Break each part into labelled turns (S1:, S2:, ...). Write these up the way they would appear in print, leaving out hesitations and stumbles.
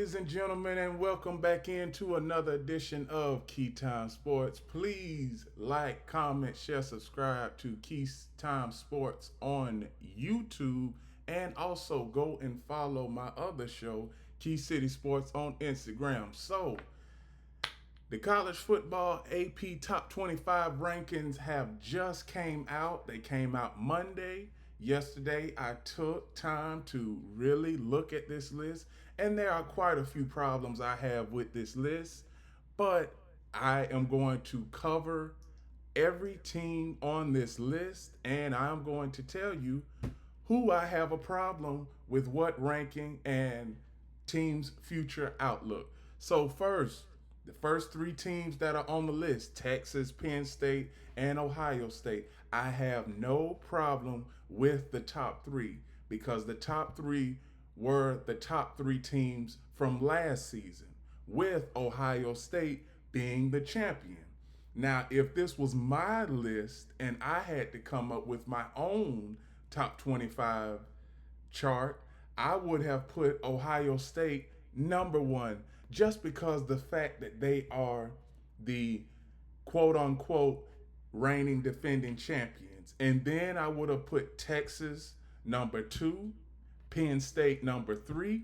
S1: Ladies and gentlemen, and welcome back into another edition of Keytime Sports. Please like, comment, share, subscribe to Keytime Sports on YouTube, and also go and follow my other show, Key City Sports, on Instagram. So, the college football AP Top 25 rankings have just came out. They came out Monday. Yesterday, I took time to really look at this list, and there are quite a few problems I have with this list, but I am going to cover every team on this list, and I'm going to tell you who I have a problem with what ranking and team's future outlook. So, first, the first three teams that are on the list, Texas, Penn State, and Ohio State, I have no problem with the top three because the top three were the top three teams from last season, with Ohio State being the champion. Now, if this was my list and I had to come up with my own top 25 chart, I would have put Ohio State number one just because the fact that they are the quote unquote reigning defending champions. And then I would have put Texas number two, Penn State number three.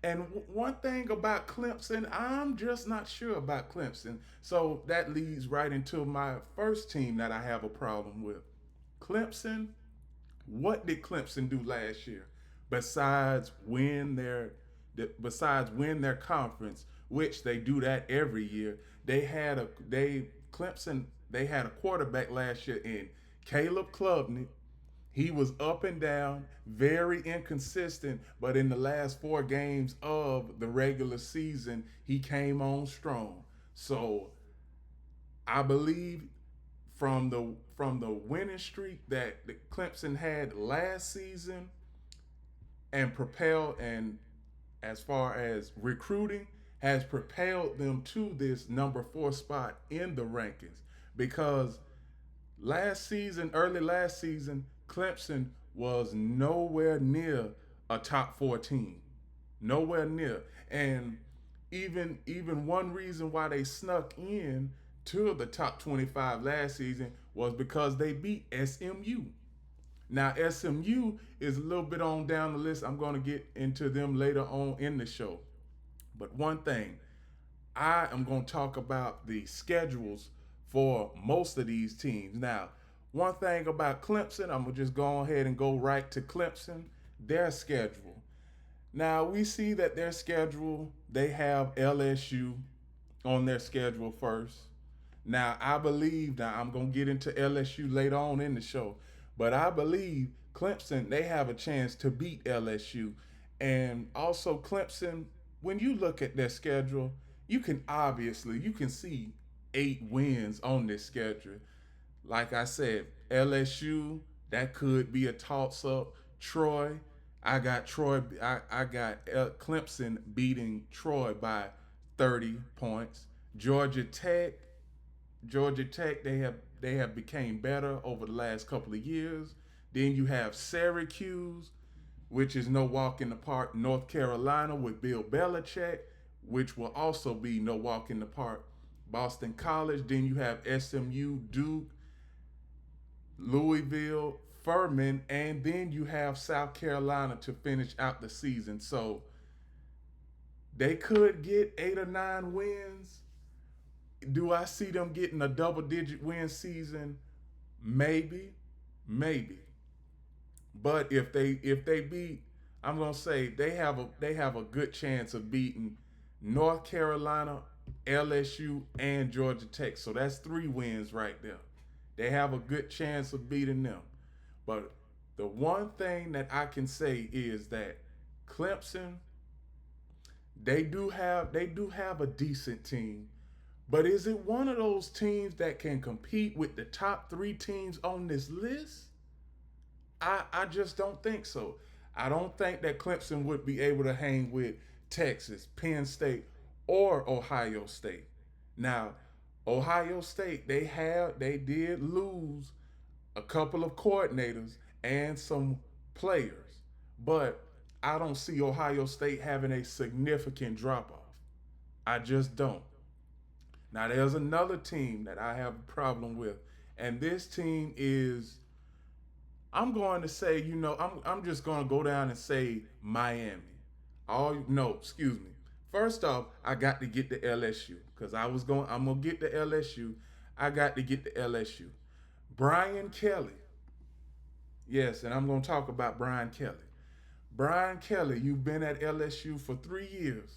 S1: And one thing about Clemson, I'm just not sure about Clemson. So that leads right into my first team that I have a problem with. Clemson, what did Clemson do last year besides win their conference, which they do that every year? They had a quarterback last year in Caleb Klubnik. He was up and down, very inconsistent, but in the last four games of the regular season, he came on strong. So I believe from the winning streak that the Clemson had last season and propelled, and as far as recruiting, has propelled them to this number four spot in the rankings, because early last season, Clemson was nowhere near a top four team. Nowhere near. And even one reason why they snuck in to the top 25 last season was because they beat SMU. Now, SMU is a little bit on down the list. I'm going to get into them later on in the show. But one thing, I am going to talk about the schedules for most of these teams. Now, one thing about Clemson, I'm going to just go ahead and go right to Clemson, their schedule. Now, we see that their schedule, they have LSU on their schedule first. Now, I'm going to get into LSU later on in the show, but I believe Clemson, they have a chance to beat LSU. And also Clemson, when you look at their schedule, you can see 8 wins on this schedule. Like I said, LSU, that could be a toss up. Troy, I got Clemson beating Troy by 30 points. Georgia Tech, they have became better over the last couple of years. Then you have Syracuse, which is no walk in the park. North Carolina with Bill Belichick, which will also be no walk in the park. Boston College. Then you have SMU, Duke, Louisville, Furman, and then you have South Carolina to finish out the season. So they could get 8 or 9 wins. Do I see them getting a double-digit win season? Maybe, maybe. But if they beat, I'm gonna say they have a good chance of beating North Carolina, LSU, and Georgia Tech. So that's 3 wins right there. They have a good chance of beating them. But the one thing that I can say is that Clemson, they do have a decent team. But is it one of those teams that can compete with the top three teams on this list? I just don't think so. I don't think that Clemson would be able to hang with Texas, Penn State, or Ohio State. Now, Ohio State, they did lose a couple of coordinators and some players, but I don't see Ohio State having a significant drop off. I just don't. Now there's another team that I have a problem with, and this team is, I'm going to say, I'm just going to go down and say Miami. No, excuse me. First off, I got to get the LSU because I'm gonna get the LSU. I got to get the LSU. Brian Kelly. Yes, and I'm gonna talk about Brian Kelly. Brian Kelly, you've been at LSU for 3 years.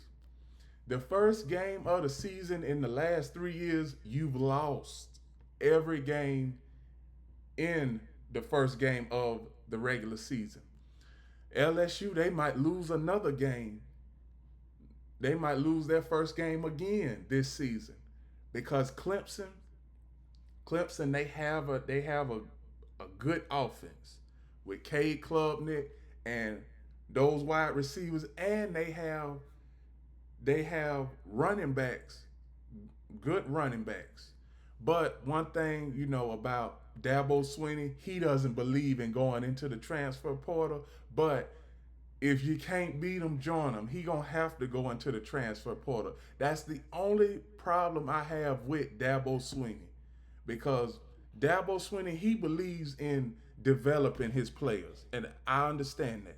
S1: The first game of the season in the last 3 years, you've lost every game in the first game of the regular season. LSU, they might lose another game. They might lose their first game again this season because Clemson, they have a good offense with Cade Klubnik and those wide receivers, and they have running backs, good running backs. But one thing about Dabo Swinney, he doesn't believe in going into the transfer portal. But if you can't beat him, join him. He gonna have to go into the transfer portal. That's the only problem I have with Dabo Swinney, because Dabo Swinney, he believes in developing his players, and I understand that.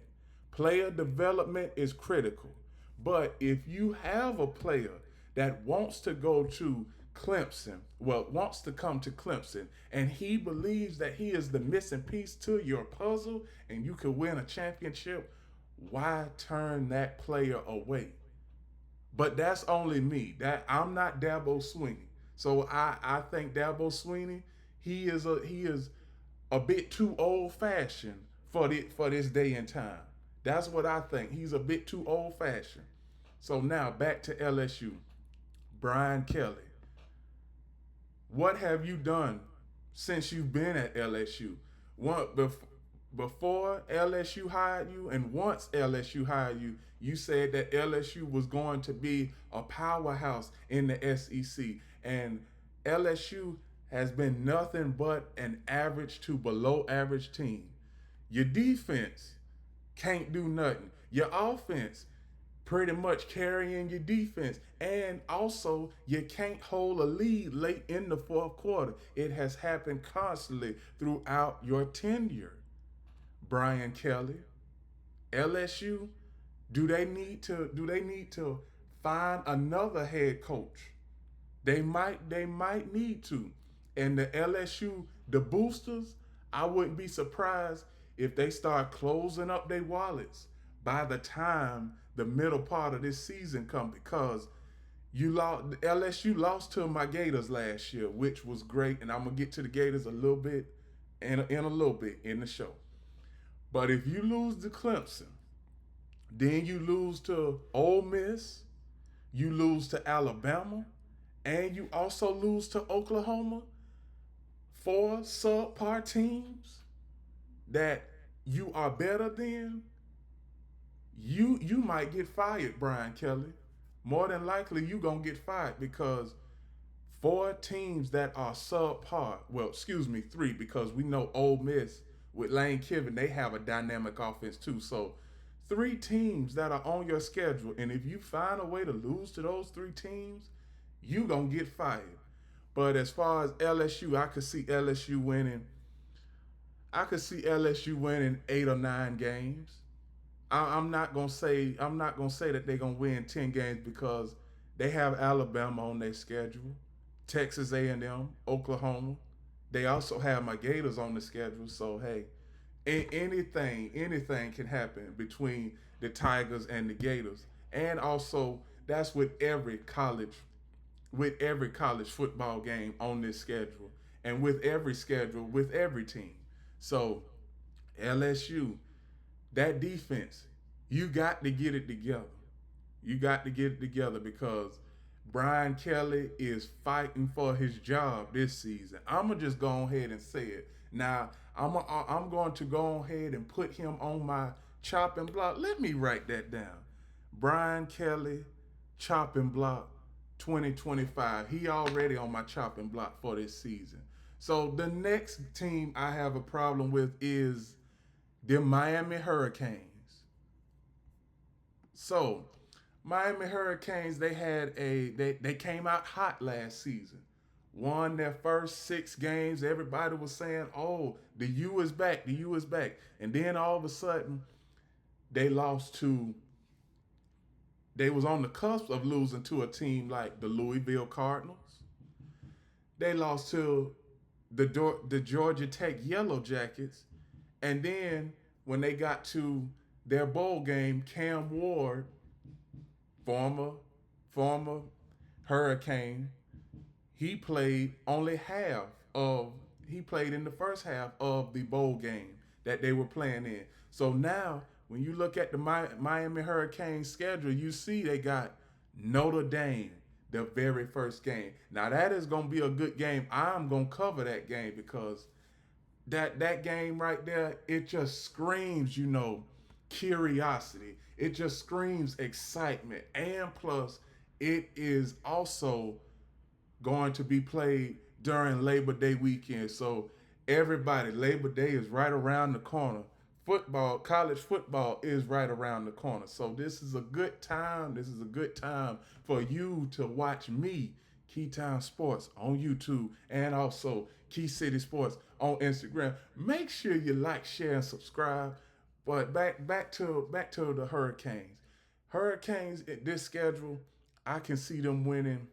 S1: Player development is critical, but if you have a player that wants to go to Clemson, wants to come to Clemson, and he believes that he is the missing piece to your puzzle and you can win a championship, why turn that player away? But that's only me. That I'm not Dabo Swinney. So I think Dabo Swinney, he is a bit too old fashioned for this day and time. That's what I think. He's a bit too old fashioned. So now back to LSU. Brian Kelly. What have you done since you've been at LSU? Before LSU hired you, and once LSU hired you, you said that LSU was going to be a powerhouse in the SEC. And LSU has been nothing but an average to below average team. Your defense can't do nothing. Your offense pretty much carrying your defense. And also, you can't hold a lead late in the fourth quarter. It has happened constantly throughout your tenure. Brian Kelly, LSU, do they need to find another head coach? They might need to. And the LSU, the boosters, I wouldn't be surprised if they start closing up their wallets by the time the middle part of this season comes, because LSU lost to my Gators last year, which was great, and I'm gonna get to the Gators a little bit in a little bit in the show. But if you lose to Clemson, then you lose to Ole Miss, you lose to Alabama, and you also lose to Oklahoma, four subpar teams that you are better than, you might get fired, Brian Kelly. More than likely, you gonna get fired because four teams that are subpar. Well, excuse me, three, because we know Ole Miss with Lane Kiffin, they have a dynamic offense too. So three teams that are on your schedule, and if you find a way to lose to those three teams, you gonna get fired. But as far as LSU, I could see LSU winning. I could see LSU winning 8 or 9 games. I'm not gonna say that they're gonna win 10 games, because they have Alabama on their schedule, Texas A&M, Oklahoma. They also have my Gators on the schedule. So hey, anything can happen between the Tigers and the Gators. And also, that's with every college football game on this schedule, and with every schedule with every team. So LSU, that defense, you got to get it together. You got to get it together, because Brian Kelly is fighting for his job this season. I'm going to just go ahead and say it. Now, I'm going to go ahead and put him on my chopping block. Let me write that down. Brian Kelly, chopping block 2025. He already on my chopping block for this season. So the next team I have a problem with is the Miami Hurricanes. So, Miami Hurricanes, they came out hot last season. Won their first 6 games. Everybody was saying, "Oh, the U is back. The U is back." And then all of a sudden, they lost to they was on the cusp of losing to a team like the Louisville Cardinals. They lost to the Georgia Tech Yellow Jackets, and then when they got to their bowl game, Cam Ward, former former Hurricane, he played only half of he played in the first half of the bowl game that they were playing in. So now when you look at the Miami Hurricanes schedule, you see they got Notre Dame the very first game. Now that is going to be a good game. I'm going to cover that game because that game right there, it just screams, curiosity. It just screams excitement. And plus, it is also going to be played during Labor Day weekend. So everybody, Labor Day is right around the corner. College football is right around the corner. So this is a good time. This is a good time for you to watch me, Keytime Sports, on YouTube, and also Key City Sports on Instagram. Make sure you like, share, and subscribe. But back to the Hurricanes. Hurricanes at this schedule, I can see them winning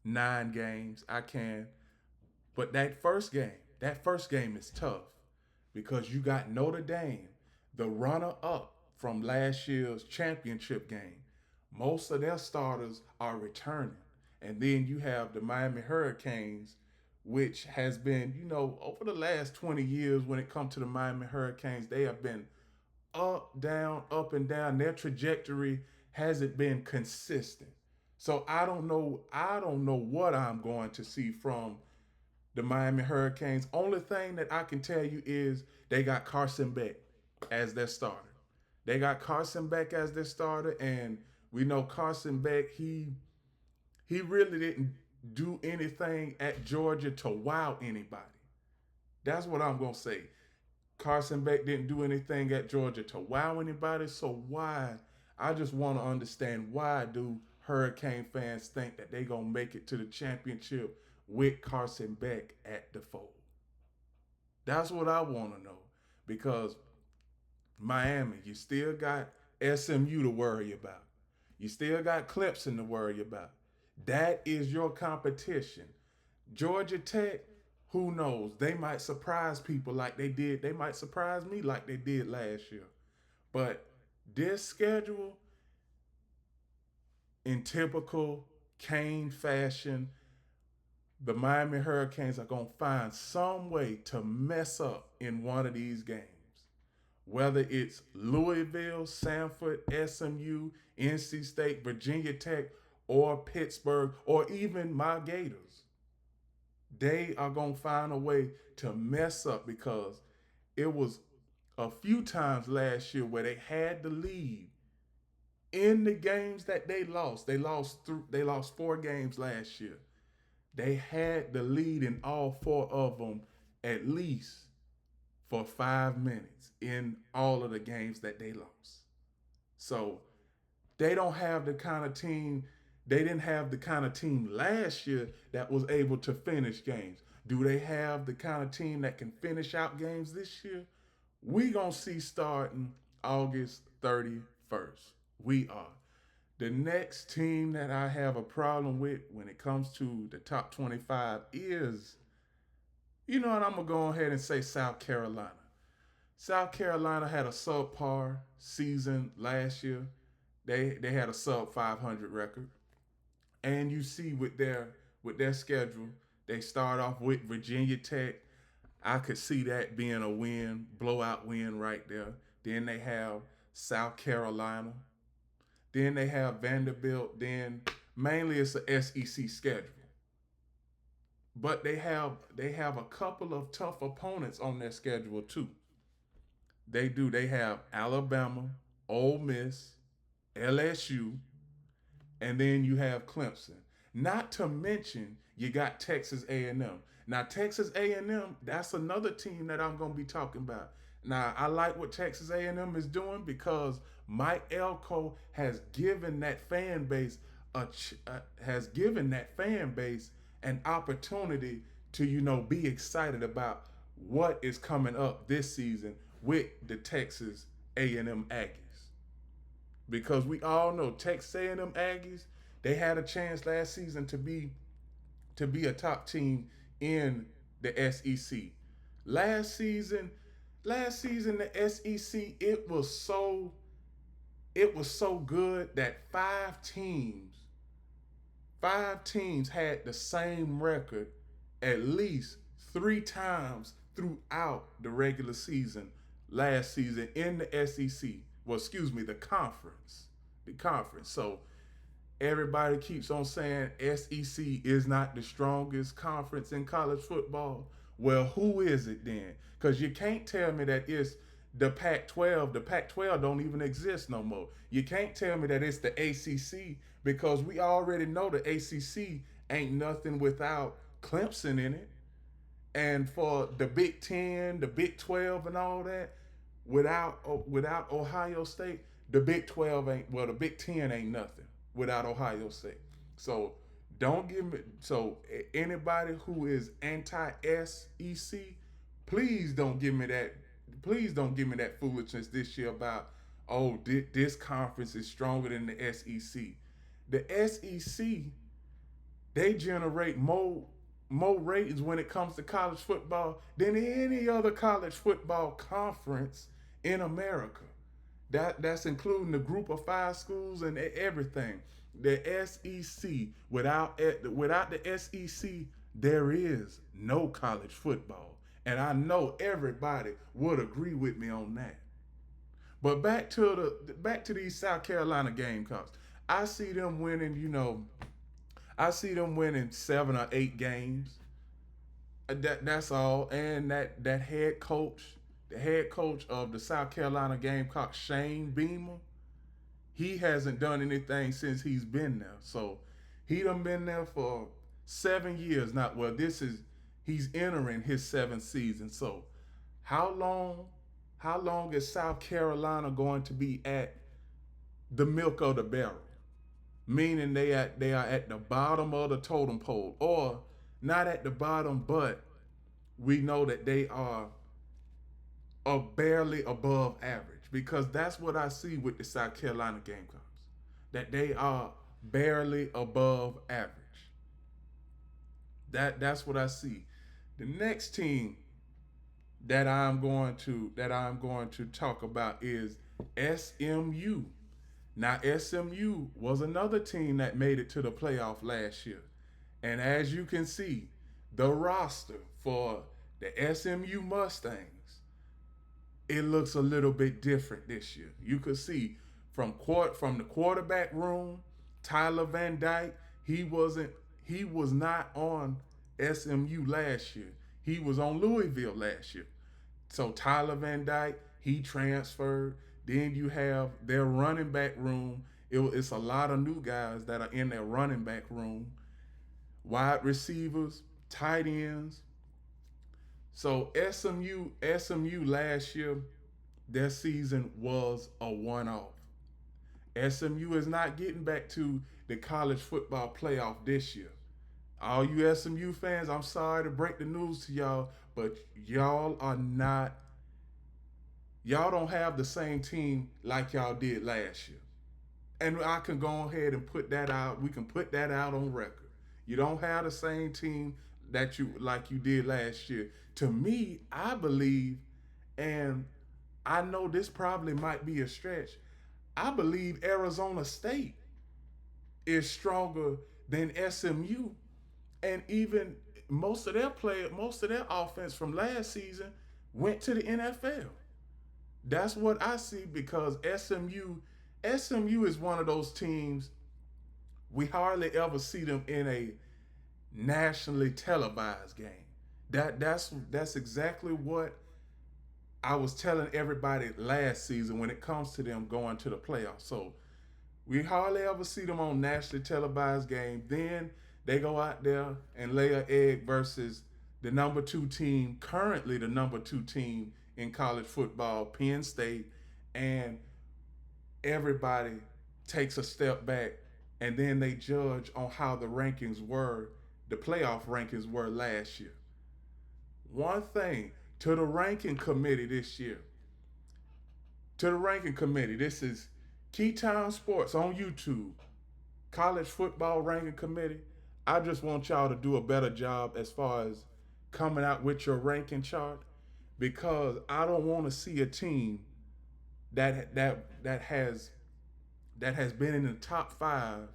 S1: 9 games. I can. But that first game is tough because you got Notre Dame, the runner up from last year's championship game. Most of their starters are returning. And then you have the Miami Hurricanes, which has been, over the last 20 years when it comes to the Miami Hurricanes, they have been up and down. Their trajectory hasn't been consistent. So I don't know what I'm going to see from the Miami Hurricanes. Only thing that I can tell you is they got Carson Beck as their starter. They got Carson Beck as their starter, and we know Carson Beck, he really didn't do anything at Georgia to wow anybody. That's what I'm gonna say. Carson Beck didn't do anything at Georgia to wow anybody. So why? I just want to understand, why do Hurricane fans think that they gonna make it to the championship with Carson Beck at the fold? That's what I want to know. Because Miami, you still got SMU to worry about. You still got Clemson to worry about. That is your competition. Georgia Tech, who knows? They might surprise people like they did. They might surprise me like they did last year. But this schedule, in typical Kane fashion, the Miami Hurricanes are going to find some way to mess up in one of these games. Whether it's Louisville, Sanford, SMU, NC State, Virginia Tech, or Pittsburgh, or even my Gators, they are going to find a way to mess up because it was a few times last year where they had the lead in the games that they lost. They lost 4 games last year. They had the lead in all 4 of them at least for 5 minutes in all of the games that they lost. So they don't have the kind of team, they didn't have the kind of team last year that was able to finish games. Do they have the kind of team that can finish out games this year? We gonna see starting August 31st. We are. The next team that I have a problem with when it comes to the top 25 is, and I'm going to go ahead and say South Carolina. South Carolina had a subpar season last year. They had a sub 500 record. And you see with their schedule, they start off with Virginia Tech. I could see that being a blowout win right there. Then they have South Carolina. Then they have Vanderbilt. Then mainly it's a SEC schedule. But they have a couple of tough opponents on their schedule too. They do. They have Alabama, Ole Miss, LSU, and then you have Clemson. Not to mention you got Texas A&M. Now Texas A&M, that's another team that I'm going to be talking about. Now, I like what Texas A&M is doing because Mike Elko has given that fan base an opportunity to be excited about what is coming up this season with the Texas A&M Aggies, because we all know Texas A&M Aggies, they had a chance last season to be a top team in the SEC. Last season, the SEC, it was so good that five teams had the same record at least 3 times throughout the regular season last season in the SEC. Well, excuse me, the conference. The conference. So everybody keeps on saying SEC is not the strongest conference in college football. Well, who is it then? Because you can't tell me that it's the Pac-12. The Pac-12 don't even exist no more. You can't tell me that it's the ACC, because we already know the ACC ain't nothing without Clemson in it. And for the Big Ten, the Big 12, and all that, without Ohio State, the Big 12 ain't, well, the Big Ten ain't nothing without Ohio State. So don't give me, so anybody who is anti SEC, please don't give me that. Please don't give me that foolishness this year about, oh, this conference is stronger than the SEC. The SEC, they generate more ratings when it comes to college football than any other college football conference in America. That's including the group of 5 schools and everything. The SEC, without the SEC, there is no college football. And I know everybody would agree with me on that. But back to these South Carolina Gamecocks. I see them winning, I see them winning 7 or 8 games. That's all. And that head coach, the head coach of the South Carolina Gamecocks, Shane Beamer, he hasn't done anything since he's been there. So he done been there for 7 years now. Well, he's entering his 7th season. So how long is South Carolina going to be at the milk of the barrel? Meaning they are at the bottom of the totem pole, or not at the bottom, but we know that they are barely above average, because that's what I see with the South Carolina Gamecocks, that they are barely above average. That's what I see. The next team that I'm going to talk about is SMU. Now, SMU was another team that made it to the playoff last year. And as you can see, the roster for the SMU Mustangs, it looks a little bit different this year. You could see from the quarterback room, Tyler Van Dyke, he was not on SMU last year. He was on Louisville last year. So Tyler Van Dyke, he transferred. Then you have their running back room. It's a lot of new guys that are in their running back room. Wide receivers, tight ends. So SMU last year, their season was a one-off. SMU is not getting back to the college football playoff this year. All you SMU fans, I'm sorry to break the news to y'all, but y'all don't have the same team like y'all did last year. And I can go ahead and put that out. We can put that out on record. You don't have the same team that you did last year. To me, I believe, and I know this probably might be a stretch, I believe Arizona State is stronger than SMU. And even most of their offense from last season went to the NFL. That's what I see, because SMU is one of those teams we hardly ever see them in a nationally televised game. That's exactly what I was telling everybody last season when it comes to them going to the playoffs. So we hardly ever see them on nationally televised game. Then they go out there and lay an egg versus the number 2 team, currently the number 2 team in college football, Penn State, and everybody takes a step back and then they judge on how the playoff rankings were last year. One thing to the ranking committee this year, to the ranking committee, this is Keytime Sports on YouTube, college football ranking committee. I just want y'all to do a better job as far as coming out with your ranking chart because I don't want to see a team that has been in the top five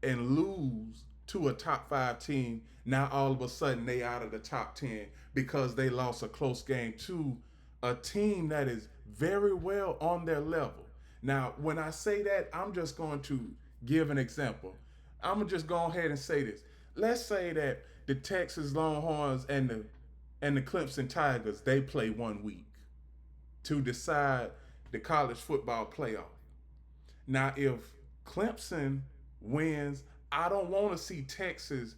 S1: and lose to a top five team. Now all of a sudden they out of the top 10 because they lost a close game to a team that is very well on their level. Now, when I say that, I'm just going to give an example. I'm gonna just go ahead and say this. Let's say that the Texas Longhorns and the Clemson Tigers, they play 1 week to decide the college football playoff. Now, if Clemson wins, I don't want to see Texas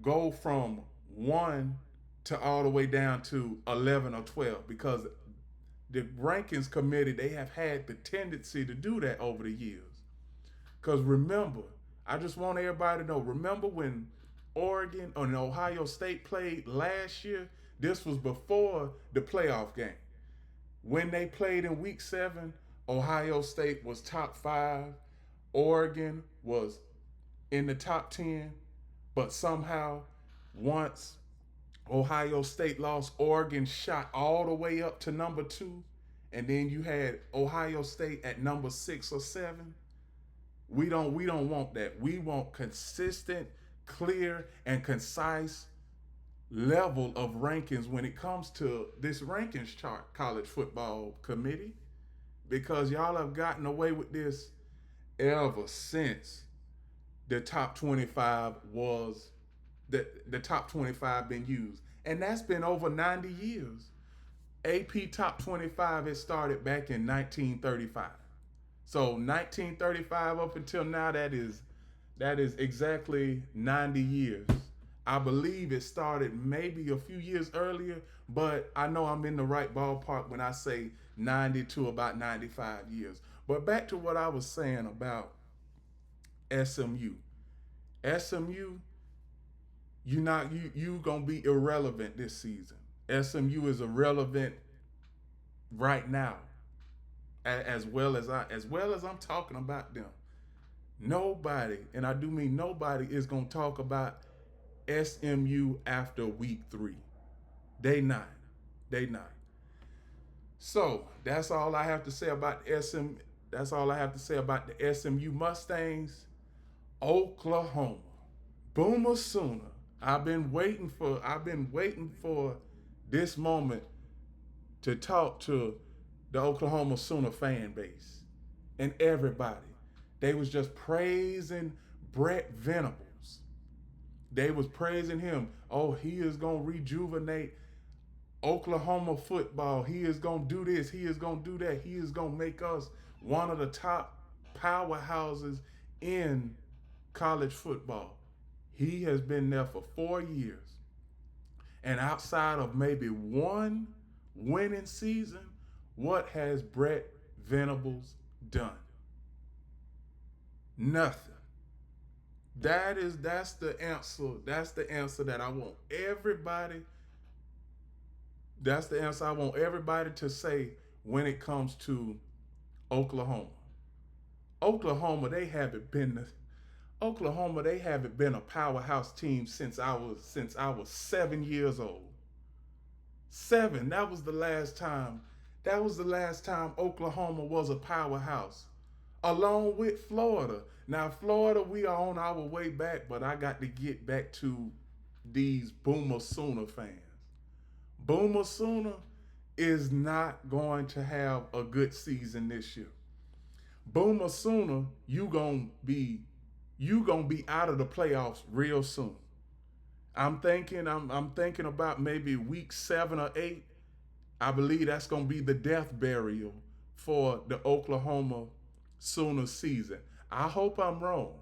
S1: go from 1 to all the way down to 11 or 12 because the rankings committee, they have had the tendency to do that over the years. Because remember, I just want everybody to know, remember when Oregon and Ohio State played last year? This was before the playoff game. When they played in week 7, Ohio State was top 5, Oregon was in the top 10, but somehow once Ohio State lost, Oregon shot all the way up to number 2, and then you had Ohio State at number 6 or 7. We don't want that. We want consistent, clear, and concise level of rankings when it comes to this rankings chart, college football committee, because y'all have gotten away with this ever since the top 25 was the top 25 been used. And that's been over 90 years. AP Top 25, it started back in 1935. So 1935 up until now, that is exactly 90 years. I believe it started maybe a few years earlier, but I know I'm in the right ballpark when I say 90 to about 95 years. But back to what I was saying about SMU. SMU, you gonna be irrelevant this season. SMU is irrelevant right now, as well as I'm talking about them. Nobody, and I do mean nobody, is gonna talk about SMU after week 3. They not. So that's all I have to say about SM. That's all I have to say about the SMU Mustangs. Oklahoma, Boomer Sooner. I've been waiting for this moment to talk to the Oklahoma Sooner fan base and everybody. They was just praising Brett Venables. They was praising him. Oh, he is gonna rejuvenate Oklahoma football. He is gonna do this. He is gonna do that. He is gonna make us one of the top powerhouses in college football. He has been there for 4 years. And outside of maybe one winning season, what has Brett Venables done? Nothing. That's the answer. That's the answer that I want everybody. That's the answer I want everybody to say when it comes to Oklahoma. Oklahoma, they haven't been a powerhouse team since I was 7 years old. 7. That was the last time. That was the last time Oklahoma was a powerhouse, along with Florida. Now, Florida, we are on our way back, but I got to get back to these Boomer Sooner fans. Boomer Sooner is not going to have a good season this year. Boomer Sooner, you gonna be out of the playoffs real soon. I'm thinking about maybe week 7 or 8. I believe that's gonna be the death burial for the Oklahoma Sooner season. I hope I'm wrong,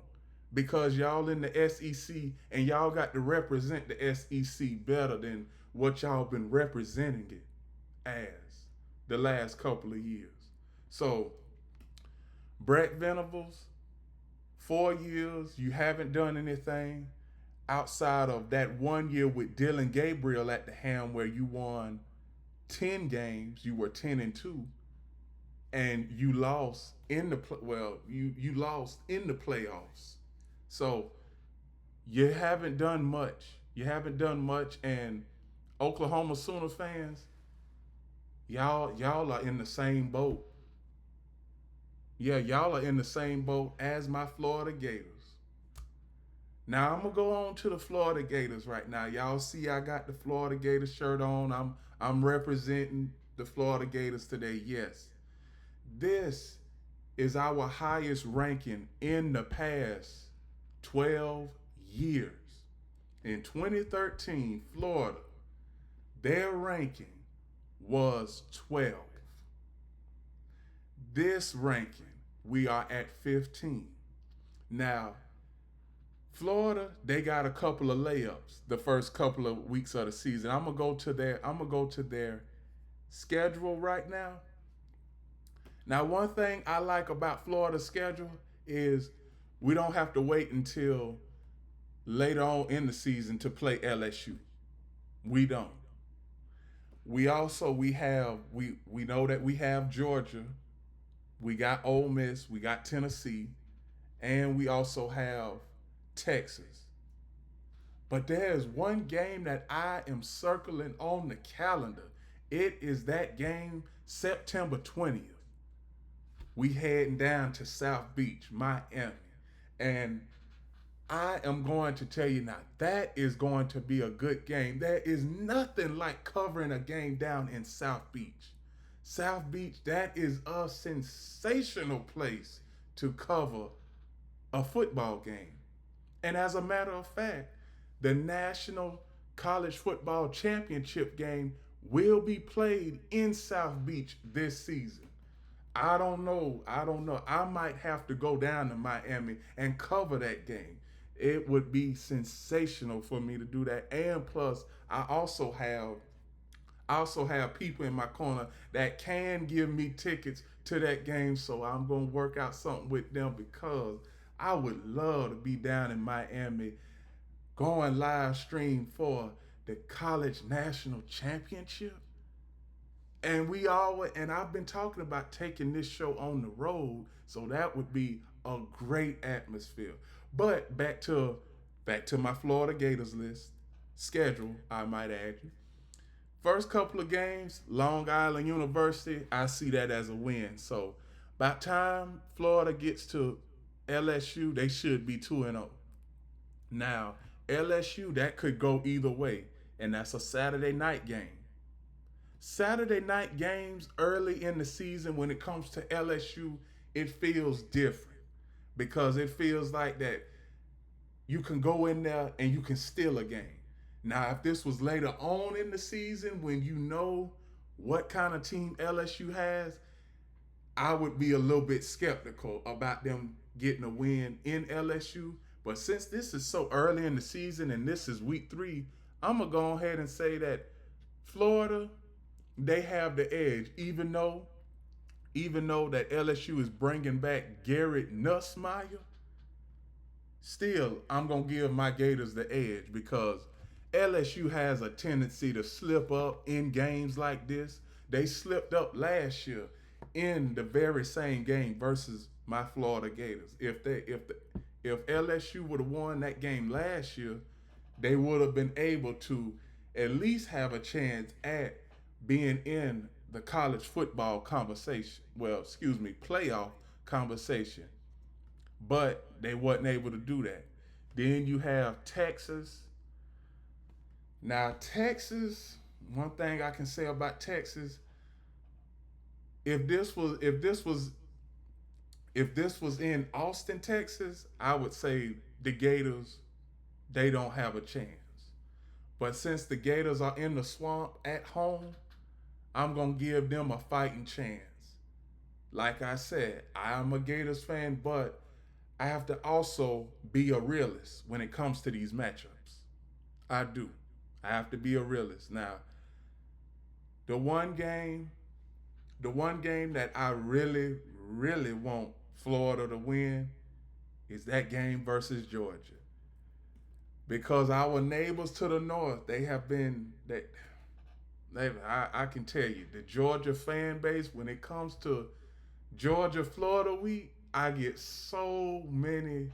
S1: because y'all in the SEC and y'all got to represent the SEC better than what y'all been representing it as the last couple of years. So, Brett Venables, 4 years, you haven't done anything outside of that 1 year with Dylan Gabriel at the helm where you won 10 games, you were 10-2, and you lost in the you lost in the playoffs. So you haven't done much. You haven't done much, and Oklahoma Sooner fans, y'all are in the same boat. Yeah, y'all are in the same boat as my Florida Gators. Now I'm gonna go on to the Florida Gators right now. Y'all see I got the Florida Gators shirt on. I'm representing the Florida Gators today. Yes. This is our highest ranking in the past 12 years. In 2013, Florida, their ranking was 12. This ranking, we are at 15. Now, Florida, they got a couple of layups the first couple of weeks of the season. I'm gonna go to their schedule right now. Now, one thing I like about Florida's schedule is we don't have to wait until later on in the season to play LSU. We don't. We know that we have Georgia, we got Ole Miss, we got Tennessee, and we also have Texas. But there's one game that I am circling on the calendar. It is that game September 20th. We heading down to South Beach, Miami. And I am going to tell you now, that is going to be a good game. There is nothing like covering a game down in South Beach. South Beach, that is a sensational place to cover a football game. And as a matter of fact, the National College Football Championship game will be played in South Beach this season. I don't know. I might have to go down to Miami and cover that game. It would be sensational for me to do that. And plus, I also have people in my corner that can give me tickets to that game. So I'm gonna work out something with them because I would love to be down in Miami going live stream for the college national championship. And I've been talking about taking this show on the road, so that would be a great atmosphere. But back to my Florida Gators list schedule, I might add you. First couple of games, Long Island University, I see that as a win. So by the time Florida gets to LSU, they should be 2-0. Now, LSU, that could go either way, and that's a Saturday night game. Saturday night games early in the season when it comes to LSU, it feels different because it feels like that you can go in there and you can steal a game. Now, if this was later on in the season when you know what kind of team LSU has, I would be a little bit skeptical about them getting a win in LSU. But since this is so early in the season and this is week 3, I'm going to go ahead and say that Florida, they have the edge, even though that LSU is bringing back Garrett Nussmeier. Still, I'm gonna give my Gators the edge because LSU has a tendency to slip up in games like this. They slipped up last year in the very same game versus my Florida Gators. If LSU would have won that game last year, they would have been able to at least have a chance at being in the college football conversation. Well, excuse me, playoff conversation. But they wasn't able to do that. Then you have Texas. Now, Texas, one thing I can say about Texas, if this was in Austin, Texas, I would say the Gators, they don't have a chance. But since the Gators are in the swamp at home, I'm going to give them a fighting chance. Like I said, I am a Gators fan, but I have to also be a realist when it comes to these matchups. I do. I have to be a realist. Now, The one game, the one game that I really, really want Florida to win is that game versus Georgia. Because our neighbors to the north, they have been I can tell you, the Georgia fan base, when it comes to Georgia Florida week, I get so many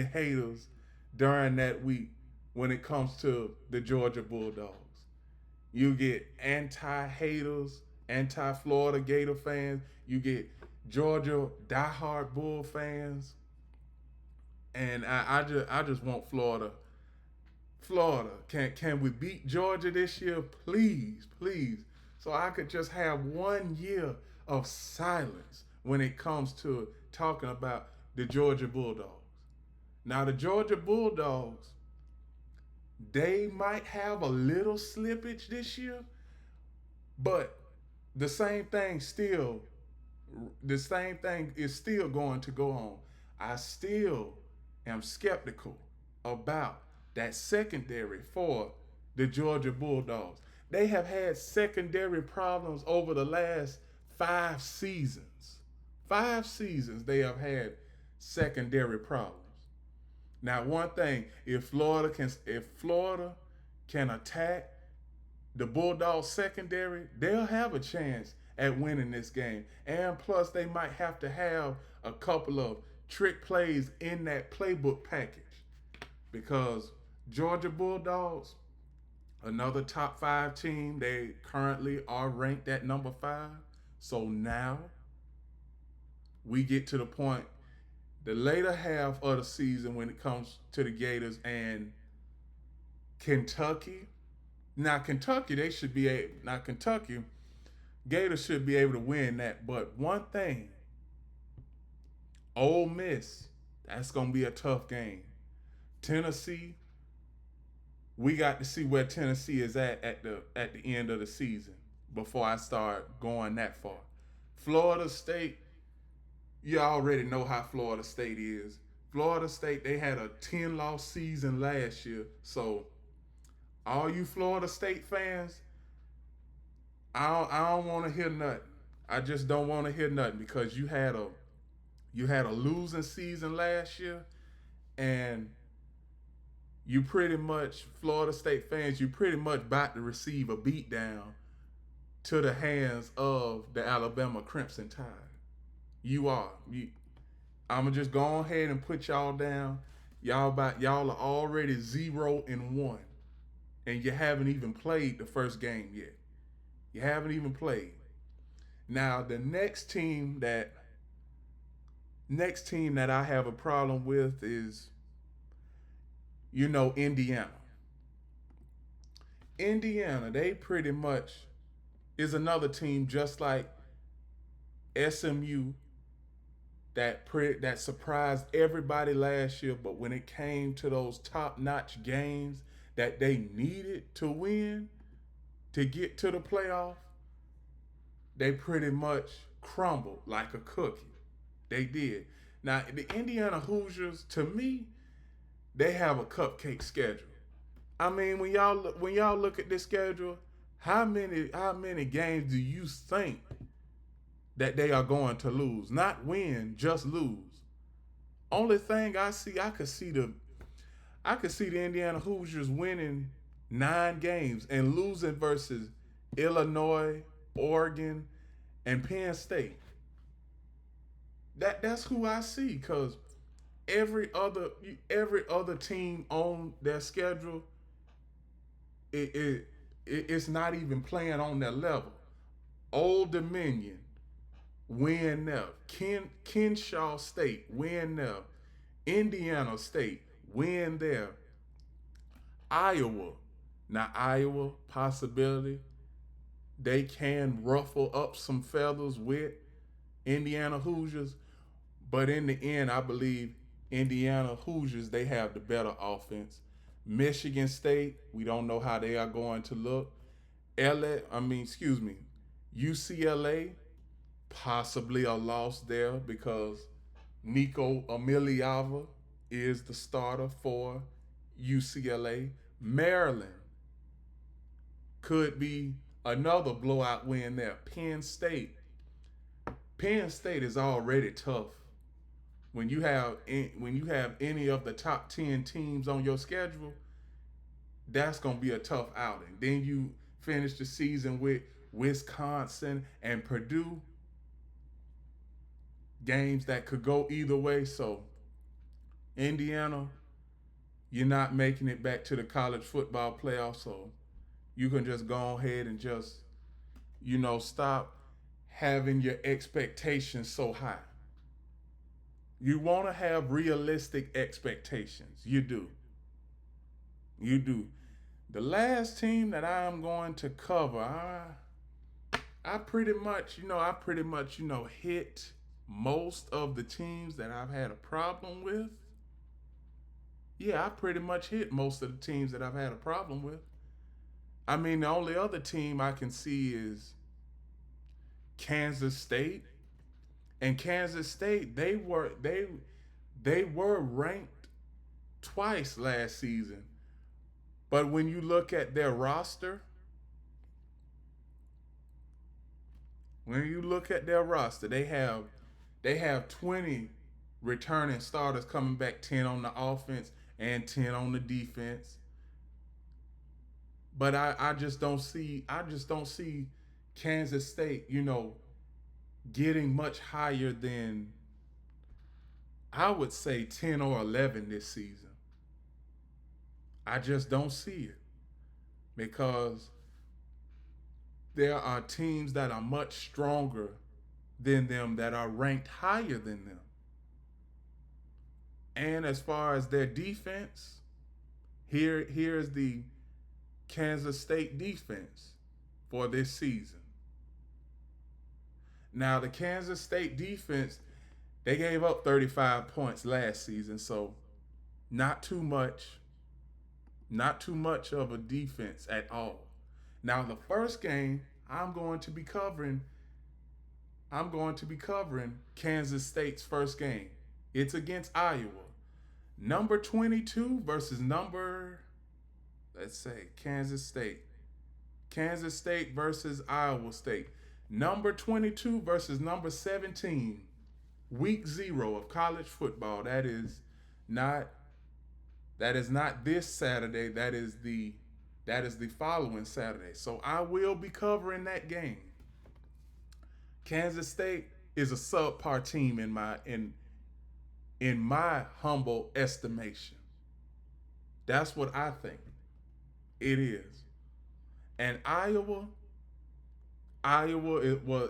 S1: haters during that week when it comes to the Georgia Bulldogs. You get anti-haters, anti-Florida Gator fans. You get Georgia diehard Bull fans, and I just want Florida. Florida, can we beat Georgia this year, please, please? So I could just have 1 year of silence when it comes to talking about the Georgia Bulldogs. Now the Georgia Bulldogs, they might have a little slippage this year, but the same thing still the same thing is still going to go on. I still am skeptical about that secondary for the Georgia Bulldogs. They have had secondary problems over the last 5 seasons. 5 seasons they have had secondary problems. Now, one thing, if Florida can attack the Bulldogs secondary, they'll have a chance at winning this game. And plus, they might have to have a couple of trick plays in that playbook package because Georgia Bulldogs, another top five team, they currently are ranked at number 5. So now we get to the point, the later half of the season when it comes to the Gators and Kentucky. Now Kentucky, they should be able. Now Kentucky, Gators should be able to win that. But one thing, Ole Miss, that's gonna be a tough game. Tennessee, we got to see where Tennessee is at the end of the season before I start going that far. Florida State, you already know how Florida State is. Florida State, they had a 10-loss season last year. So all you Florida State fans, I don't want to hear nothing. I just don't want to hear nothing because you had a losing season last year, and you pretty much Florida State fans, you pretty much about to receive a beatdown to the hands of the Alabama Crimson Tide. You are. I'ma just go ahead and put y'all down. Y'all are already 0-1, and you haven't even played the first game yet. You haven't even played. Now the next team that I have a problem with is, Indiana. Indiana, they pretty much is another team just like SMU that surprised everybody last year, but when it came to those top-notch games that they needed to win to get to the playoff, they pretty much crumbled like a cookie. They did. Now, the Indiana Hoosiers, to me, they have a cupcake schedule. I mean, when y'all look at this schedule, how many games do you think that they are going to lose? Not win, just lose. Only thing I could see the Indiana Hoosiers winning 9 games and losing versus Illinois, Oregon, and Penn State. That's who I see because every other team on their schedule, it's not even playing on their level. Old Dominion, win there. Kenshaw State, win there. Indiana State, win there. Iowa, now Iowa, possibility. They can ruffle up some feathers with Indiana Hoosiers, but in the end, I believe Indiana Hoosiers, they have the better offense. Michigan State, we don't know how they are going to look. UCLA, possibly a loss there because Nico Emiliava is the starter for UCLA. Maryland could be another blowout win there. Penn State. Penn State is already tough. When you have any of the top 10 teams on your schedule, that's gonna be a tough outing. Then you finish the season with Wisconsin and Purdue, games that could go either way. So Indiana, you're not making it back to the college football playoffs, so you can just go ahead and just, stop having your expectations so high. You want to have realistic expectations. You do. You do. The last team that I'm going to cover, I pretty much, hit most of the teams that I've had a problem with. Yeah, I pretty much hit most of the teams that I've had a problem with. I mean, the only other team I can see is Kansas State. And Kansas State, they were ranked twice last season. But when you look at their roster, they have 20 returning starters coming back, 10 on the offense and 10 on the defense. But I just don't see Kansas State, getting much higher than, I would say, 10 or 11 this season. I just don't see it because there are teams that are much stronger than them that are ranked higher than them. And as far as their defense, here's the Kansas State defense for this season. Now, the Kansas State defense, they gave up 35 points last season, so not too much of a defense at all. Now, the first game I'm going to be covering Kansas State's first game. It's against Iowa. Number 22 versus Kansas State. Kansas State versus Iowa State. Number 22 versus number 17. Week 0 of college football. That is not this Saturday. That is the following Saturday. So I will be covering that game. Kansas State is a subpar team in my humble estimation. That's what I think it is. And Iowa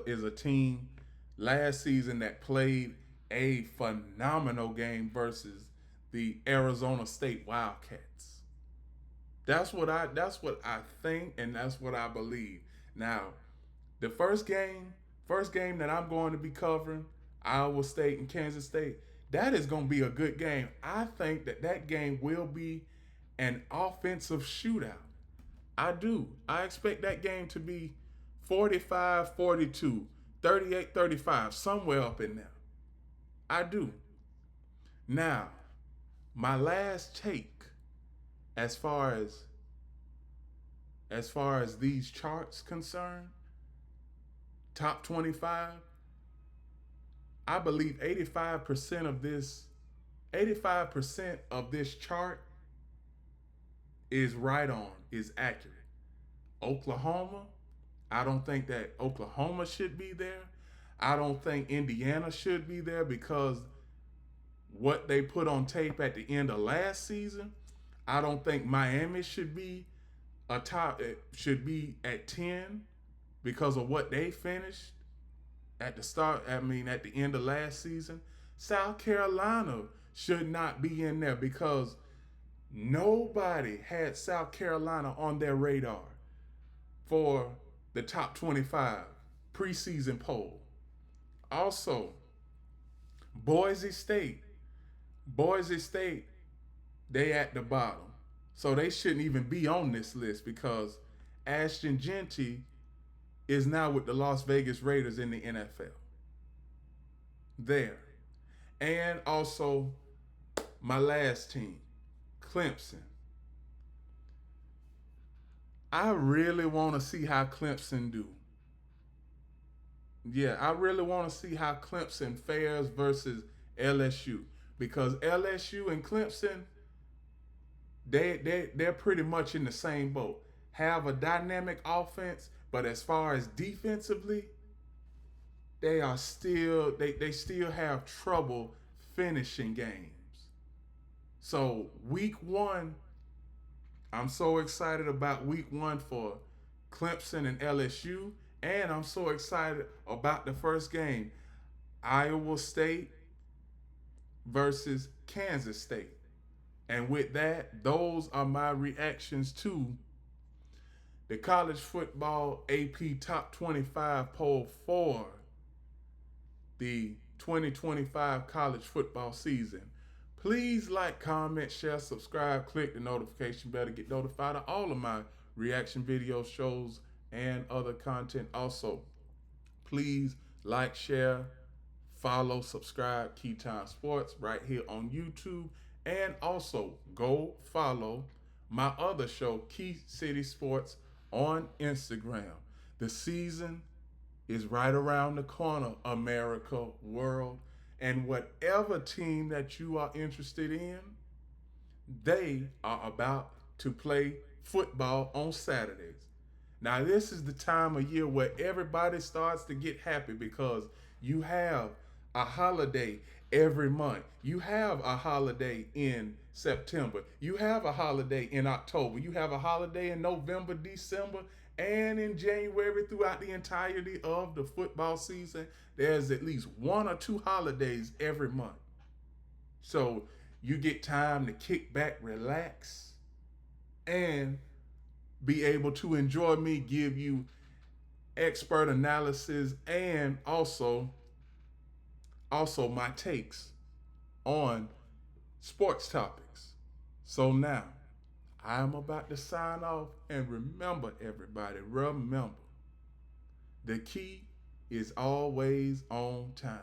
S1: is a team last season that played a phenomenal game versus the Arizona State Wildcats. That's what I think, and that's what I believe. Now, the first game that I'm going to be covering, Iowa State and Kansas State, that is going to be a good game. I think that game will be an offensive shootout. I do. I expect that game to be 45-42, 38-35, somewhere up in there. I do. Now, my last take as far as these charts concerned, top 25, I believe 85% of this chart is right on, is accurate. Oklahoma, I don't think that Oklahoma should be there. I don't think Indiana should be there because what they put on tape at the end of last season. I don't think Miami should be at 10 because of what they finished at the end of last season. South Carolina should not be in there because nobody had South Carolina on their radar for the top 25 preseason poll. Also, Boise State, they at the bottom. So they shouldn't even be on this list because Ashton Genty is now with the Las Vegas Raiders in the NFL. There. And also, my last team, Clemson. I really want to see how Clemson do. Yeah, I really want to see how Clemson fares versus LSU, because LSU and Clemson, they're pretty much in the same boat. Have a dynamic offense, but as far as defensively, they still have trouble finishing games. So week 1, I'm so excited about week 1 for Clemson and LSU, and I'm so excited about the first game, Iowa State versus Kansas State. And with that, those are my reactions to the college football AP Top 25 poll for the 2025 college football season. Please like, comment, share, subscribe, click the notification bell to get notified of all of my reaction videos, shows, and other content. Also, please like, share, follow, subscribe Keytime Sports right here on YouTube. And also go follow my other show, Key City Sports, on Instagram. The season is right around the corner, America, world. And whatever team that you are interested in, they are about to play football on Saturdays. Now, this is the time of year where everybody starts to get happy because you have a holiday every month. You have a holiday in September. You have a holiday in October. You have a holiday in November, December, and in January. Throughout the entirety of the football season, there's at least 1 or 2 holidays every month. So you get time to kick back, relax, and be able to enjoy me give you expert analysis and also my takes on sports topics. So now I'm about to sign off, and remember, everybody, remember, the key is always on time.